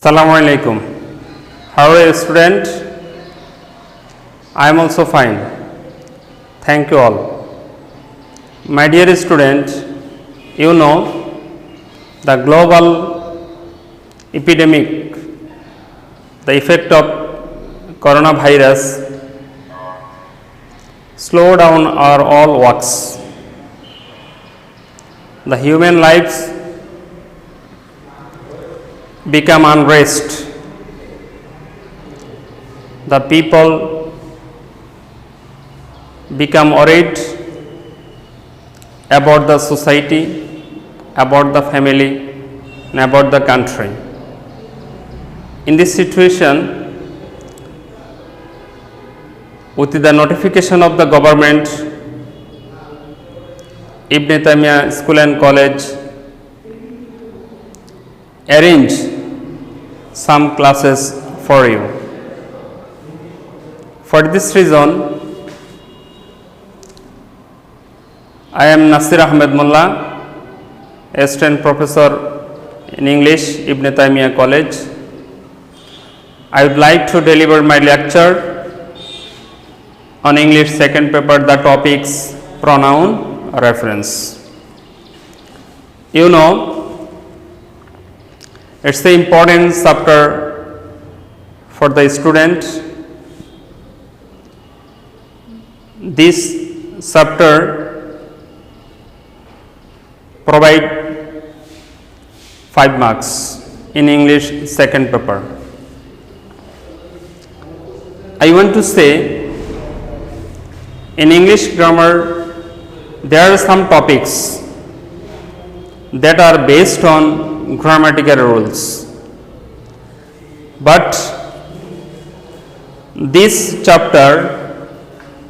Assalamu alaikum. How are you, student? I am also fine. Thank you all. My dear student, you know the global epidemic, the effect of coronavirus slow down our all works. The human lives become unrest. The people become worried about the society, about the family, and about the country. In this situation, with the notification of the government, Ibn Taymiyyah School and College arrange some classes for you. For this reason, I am Nasir Ahmed Mullah, assistant professor in English, Ibn Taymiyyah College. I would like to deliver my lecture on English second paper, the topics pronoun reference. You know, it's the important chapter for the student. This chapter provide 5 marks in English second paper. I want to say, in English grammar there are some topics that are based on grammatical rules, but this chapter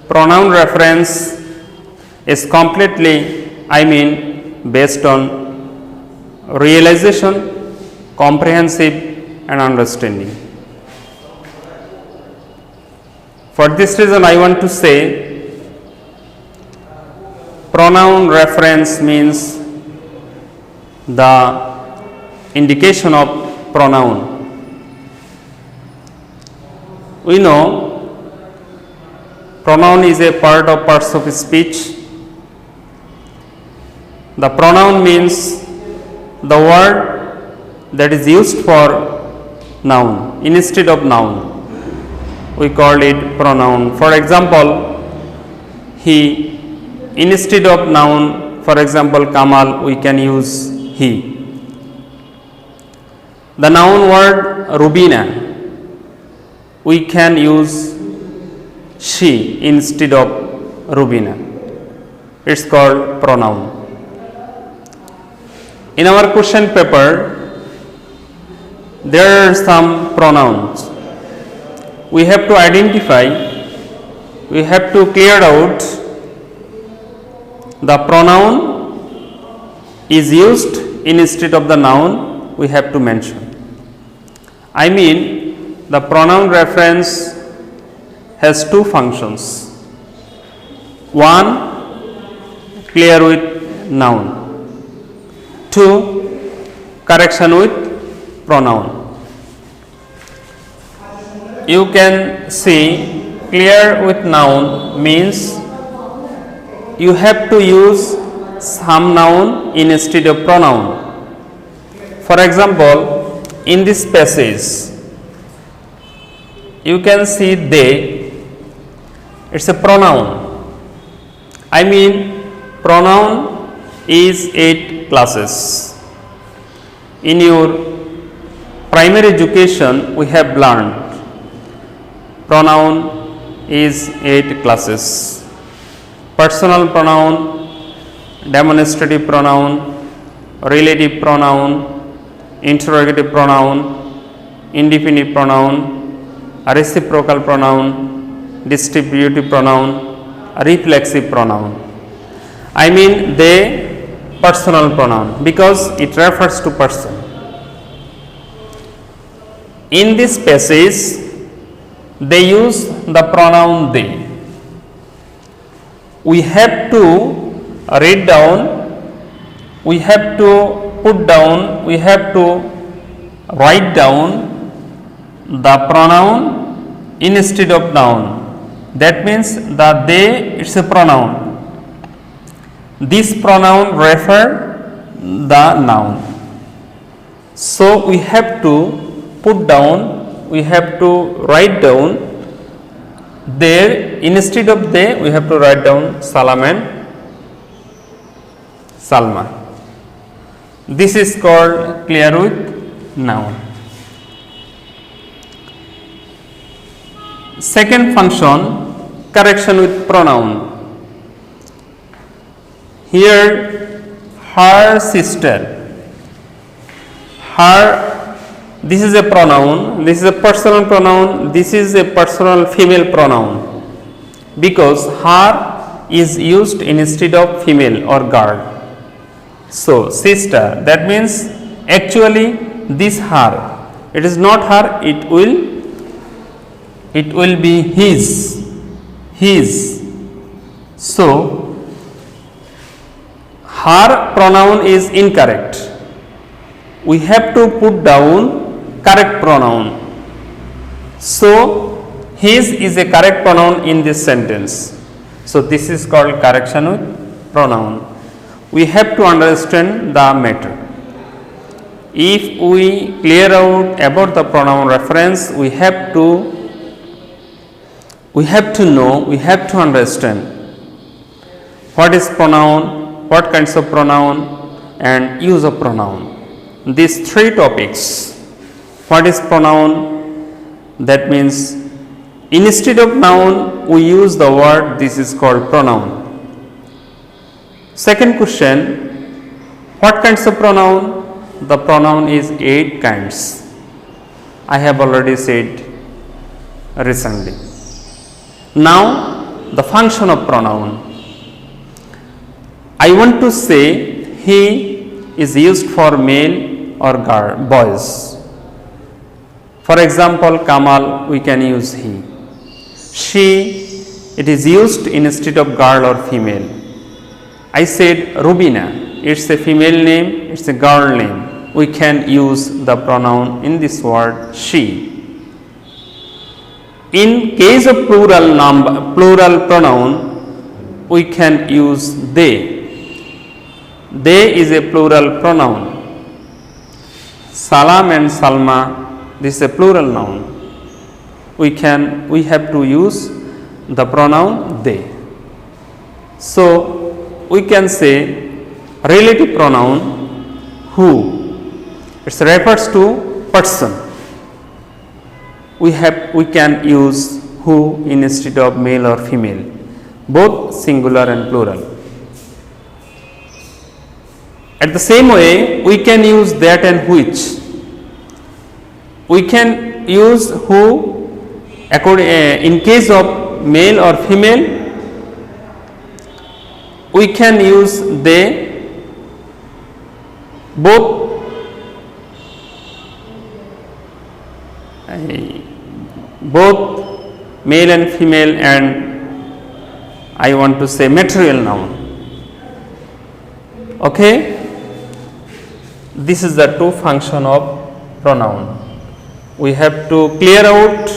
pronoun reference is completely, based on realization, comprehensive and understanding. For this reason, I want to say pronoun reference means the indication of pronoun. We know pronoun is a part of parts of speech. The pronoun means the word that is used for noun instead of noun. We call it pronoun. For example, he, instead of noun, for example, Kamal, we can use he. The noun word Rubina, we can use she instead of Rubina. It's called pronoun. In our question paper, there are some pronouns. We have to identify, we have to clear out the pronoun is used instead of the noun we have to mention. The pronoun reference has 2 functions. One, clear with noun. 2, correction with pronoun. You can see clear with noun means you have to use some noun instead of pronoun. For example, in this passage, you can see they, it's a pronoun. Pronoun is 8 classes. In your primary education, we have learned pronoun is 8 classes. Personal pronoun, demonstrative pronoun, relative pronoun, interrogative pronoun, indefinite pronoun, reciprocal pronoun, distributive pronoun, reflexive pronoun. They, personal pronoun, because it refers to person. In this passage, they use the pronoun they. We have to read down, we have to put down, we have to write down the pronoun instead of noun. That means the they, it's a pronoun. This pronoun refer the noun. So we have to put down, we have to write down there, instead of they we have to write down Salam and Salma. This is called clear with noun. Second function, correction with pronoun. Here her sister, her, this is a pronoun, this is a personal pronoun, this is a personal female pronoun, because her is used instead of female or girl. So sister, that means actually this her, it is not her, it will be his. So her pronoun is incorrect. We have to put down correct pronoun. So his is a correct pronoun in this sentence. So this is called correction with pronoun. We have to understand the matter. If we clear out about the pronoun reference, we have to know, we have to understand what is pronoun, what kinds of pronoun and use of pronoun. These three topics. What is pronoun? That means instead of noun we use the word, this is called pronoun. Second question, what kinds of pronoun? The pronoun is 8 kinds. I have already said recently. Now the function of pronoun. I want to say he is used for male or girl, boys. For example, Kamal, we can use he. She, it is used instead of girl or female. I said Rubina, it's a female name, it's a girl name. We can use the pronoun in this word she. In case of plural pronoun, we can use they. They is a plural pronoun. Salam and Salma, this is a plural noun. We have to use the pronoun they. So we can say relative pronoun who. It refers to person. We can use who instead of male or female, both singular and plural. At the same way, we can use that and which. We can use who in case of male or female. We can use they, both male and female, and I want to say material noun. Okay, this is the two function of pronoun. We have to clear out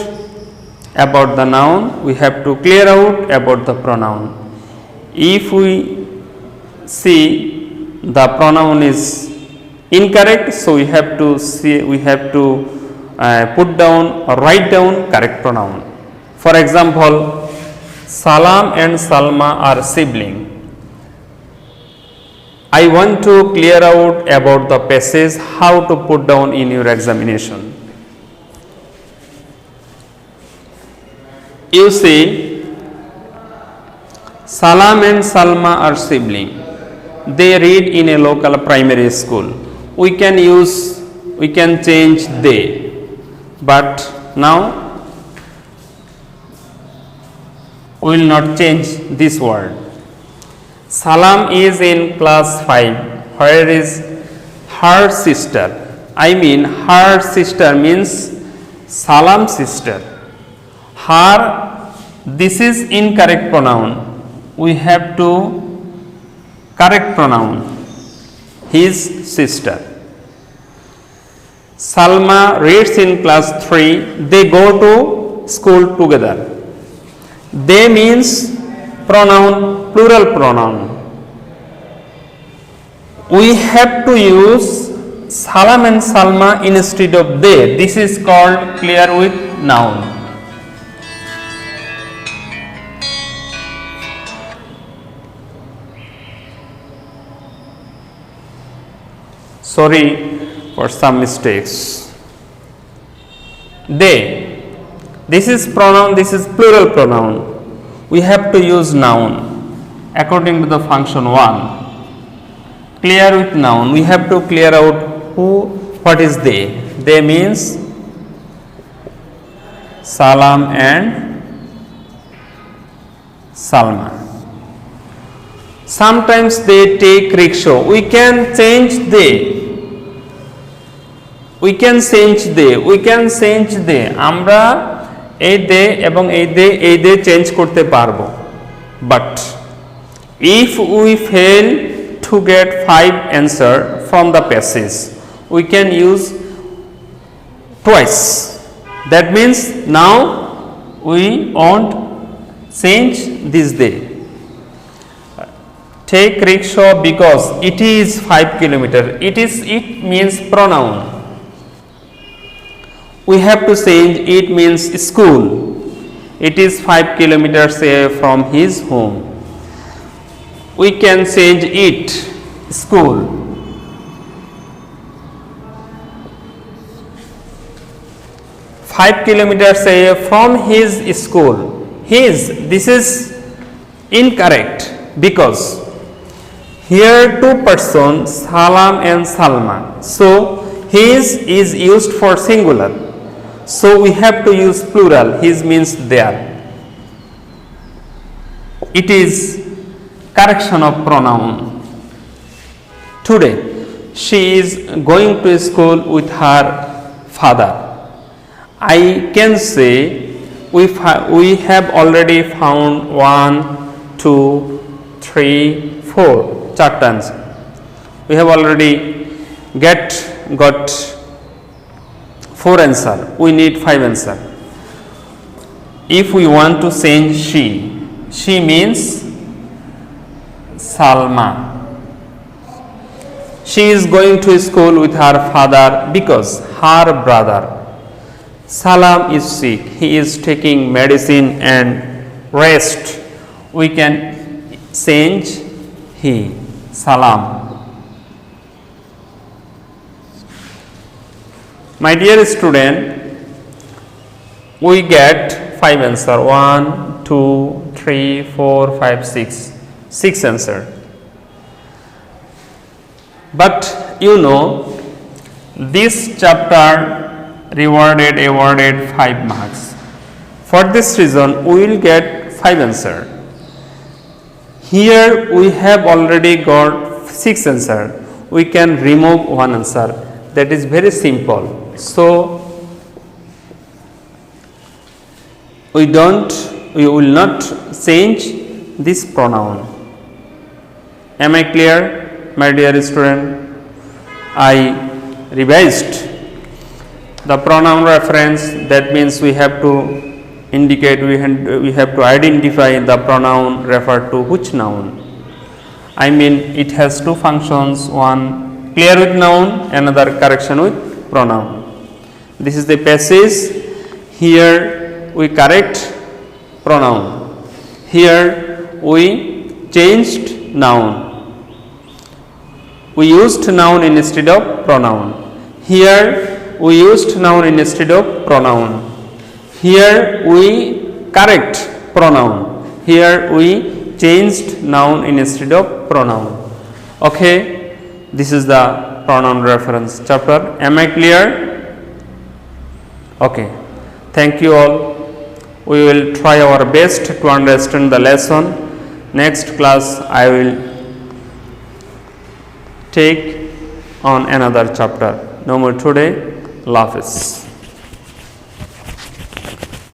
about the noun, we have to clear out about the pronoun. If we see the pronoun is incorrect, so we have to put down or write down correct pronoun. For example, Salam and Salma are sibling. I want to clear out about the passage how to put down in your examination. You see, Salam and Salma are sibling. They read in a local primary school. We can change they, but now we will not change this word. Salam is in class 5. Where is her sister? I mean her sister means Salam's sister. Her, this is incorrect pronoun. We have to correct pronoun, his sister. Salma reads in class 3. They go to school together. They means pronoun, plural pronoun. We have to use Salam and Salma instead of they. This is called clear with noun. Sorry for some mistakes. They. This is pronoun, this is plural pronoun. We have to use noun according to the function 1. Clear with noun. We have to clear out what is they. They means Salam and Salma. Sometimes they take rickshaw. We can change they. We can change they. We can change they. আমরা এই দে এবং এই দে change করতে পারবো। But if we fail to get 5 answer from the passage, we can use twice. That means now we won't change this day. Take rickshaw because it is 5 kilometer. It means pronoun. We have to change it means school. It is 5 kilometers away from his home. We can change it school. Five kilometers away from his school. His, this is incorrect because here two persons, Salam and Salma. So his is used for singular. So we have to use plural. His means there. It is correction of pronoun. Today she is going to school with her father. I can say we have already found 1, 2, 3, 4 chapters. We have already got 4 answer. We need 5 answer. If we want to change she means Salma. She is going to school with her father because her brother Salam is sick. He is taking medicine and rest. We can change he, Salam. My dear student, we get 5 answer. 1, 2, 3, 4, 5, 6. 6 answer. But you know, this chapter awarded 5 marks. For this reason, we will get 5 answer. Here we have already got 6 answer. We can remove 1 answer. That is very simple. So we will not change this pronoun. Am I clear, my dear student? I revised the pronoun reference. That means we have to indicate, we have to identify the pronoun referred to which noun. I mean, it has 2 functions. One, clear with noun, another correction with pronoun. This is the passage. Here we correct pronoun. Here we changed noun. We used noun instead of pronoun. Here we used noun instead of pronoun. Here we correct pronoun. Here we changed noun instead of pronoun. Okay, this is the pronoun reference chapter. Am I clear? Okay, thank you all. We will try our best to understand the lesson. Next class I will take on another chapter. No more today. Allah Hafiz.